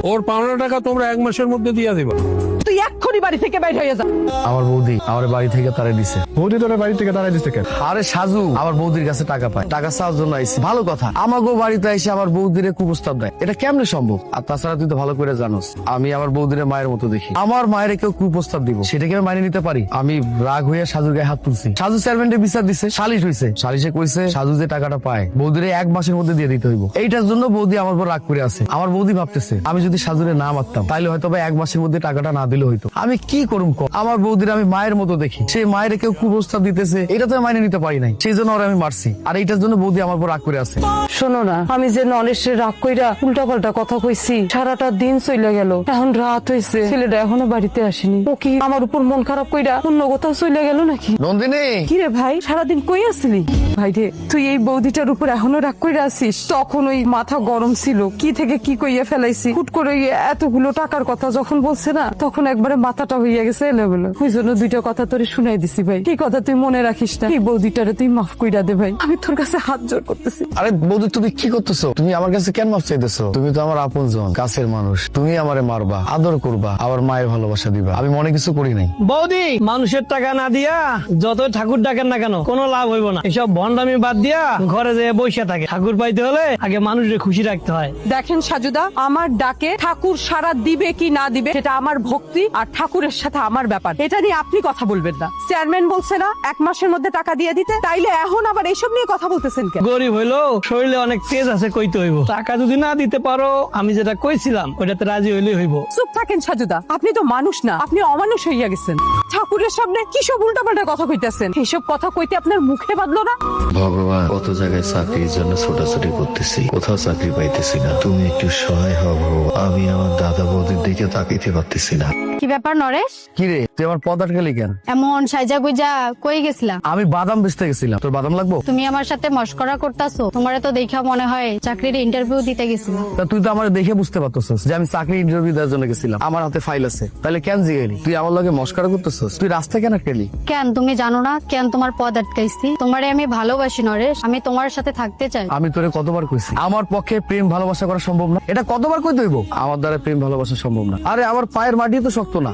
ওর পাওনা টাকা তোমরা 1 মাসের মধ্যে দিয়ে দিবা। তুই এক্ষুনি বাড়ি থেকে বাইর হয়ে যা। আমার বৌদি আমার বাড়ি থেকে তাড়াই দিছে। বৌদি তোর বাড়ি থেকে তাড়াই দিছে কেন? আরে সাজু আমার বৌদির কাছে টাকা পায়, টাকা চাওয়ার জন্য আইছে। ভালো কথা, আমাগো বাড়িতে এসে আমার বৌদিরে কুপ্রস্তাব দেয়, এটা কেমনে সম্ভব? আর তাছাড়া তুই তো ভালো করে জানোস আমি আমার বৌদিরে মায়ের মতো দেখি। আমার মায়ের কেউ কুপ্রস্তাব দিব সেটাকে আমি মানিয়ে নিতে পারি? আমি রাগ হইয়া সাজুর গায়ে হাত তুলছি। সাজু চেয়ারম্যানের বিচার দিছে, সালিশ হইছে। সালিশে কইছে সাজু যে টাকাটা পায় বৌদিরে 1 মাসের মধ্যে দিয়ে দিতে হইব। এইটার জন্য বৌদি আমার উপর রাগ করে আছে। আমার বৌদি ভাবতেছে আমি যদি সাজুরে না মারতাম তাইলে হয়তো 1 মাসের মধ্যে টাকাটা না দিলে হইতো। আমি কি করুম কো? আমার বৌদির আমি মায়ের মতো দেখি, সেই মায়ের কেউ কুপ্রস্তাব দিতেছে, এটা তো আমি মাইনে নিতে পারি নাই। সেই জন্য ওরা আমি মারছি, আর এইটার জন্য বৌদি আমার উপর রাগ করে আছে। শোনো না, আমি যে নলেশের রাগ কইরা উল্টা পাল্টা কথা কইছি, সারাটা দিন চলে গেল, এখন রাত হয়েছে, ছেলেটা এখনো বাড়িতে আসেনি। ও কি আমার উপর মন খারাপ কইরা অন্য কোথাও চলে গেল নাকি? নন্দিনী, কিরে ভাই, সারাদিন কই আসলি? ভাই রে, তুই এই বৌদিটার উপর এখনো রাগ কইরা আসিস? তখন ওই মাথা গরম ছিল, কি থেকে কি কইয়া ফেলাইছি। হুট করে এতগুলো টাকার কথা যখন বলছে না, তখন একবারে মাথাটা হইয়া গেছে এলোমেলো। ওই জন্য 2টা কথা তোরে শুনাই দিছি ভাই। এই কথা তুই মনে রাখিস না। এই বৌদিটারে তুই মাফ কইরা দে ভাই, আমি তোর কাছে হাত জোড় করতেছি। আরে বৌদি তুমি কি করতেছো? তুমি আমার কাছে কেন মাফ চাইতেছো? তুমি তো আমার আপনজন, কাছের মানুষ। তুমি আমারে মারবা, আদর করবা, আবার মায়ের ভালোবাসা দিবা, আমি মনে কিছু করি নাই। বৌদি, মানুষের টাকা না দিয়া যত ঠাকুর ডাকেন না কেন কোনো লাভ হইব না। এসব ভন্ডামি বাদ দিয়া ঘরে যেয়ে বসে থাকে। ঠাকুর পাইতে হলে আগে মানুষের খুশি রাখতে হয়। দেখেন সাজুদা, আমার ডাকে ঠাকুর সাড়া দিবে কি না দিবে সেটা আমার ভক্তি আর ঠাকুরের সাথে আমার ব্যাপার। এটা নিয়ে আপনি কথা বলবেন না। চেয়ারম্যান বলছে না 1 মাসের মধ্যে টাকা দিয়ে দিতে, তাইলে এখন আবার এসব নিয়ে কথা বলতেছেন কেন? গরিব হইলো শরীরে অনেক তেজ আছে, কইতে হইব। টাকা যদি না দিতে পারো, আমি যেটা কইছিলাম ওইটাতে রাজি হইলে হইব। চুপ থাকেন সাজুদা, আপনি তো মানুষ না, আপনি অমানুষ হইয়া গেছেন। ঠাকুরের সামনে কি সব উল্টাপাল্টা কথা কইতেছেন? এইসব কথা কইতে আপনার মুখে বাঁধলো না? ভগবান, কত জায়গায় চাকরির জন্য ছোটাছুটি করতেছি, কোথাও চাকরি পাইতেছি না। তুমি একটু সহায় হও ভগবান। আমি আমার দাদা বৌদির দিকে তাকাইতে পারতেছি না। কি ব্যাপার নরেশ? কি রে, তুই আমার পথ আটকালি কেন? এমন সাইজা গুইজা কই গেছিলা? আমি বাদাম বেচতে গেছিলাম। তোর বাদাম লাগবো? তুমি আমার সাথে মস্করা করতাছো? তোমারে তো দেখা মনে হয় চাকরির ইন্টারভিউ দিতে গেছিলা। তা তুই তো আমার দেখে বুঝতে পারতেছস যে আমি চাকরি ইন্টারভিউ দেওয়ার জন্য গেছিলাম। আমার হাতে ফাইল আছে, তাহলে কেন জিগাইলি? তুই আমার লগে মস্করা করতেছস? তুই রাস্তা কেন আটকালি? কেন তুমি জানো না কেন তোমার পদ আটকাইছি? তোমারে আমি ভালোবাসি নরেশ, আমি তোমার সাথে থাকতে চাই। আমি তোরে কতবার কইছি আমার পক্ষে প্রেম ভালোবাসা করা সম্ভব না? এটা কতবার কই দইব? আমার দ্বারা প্রেম ভালোবাসা সম্ভব না। আরে আমার পায়ের মাটি তো শক্ত না।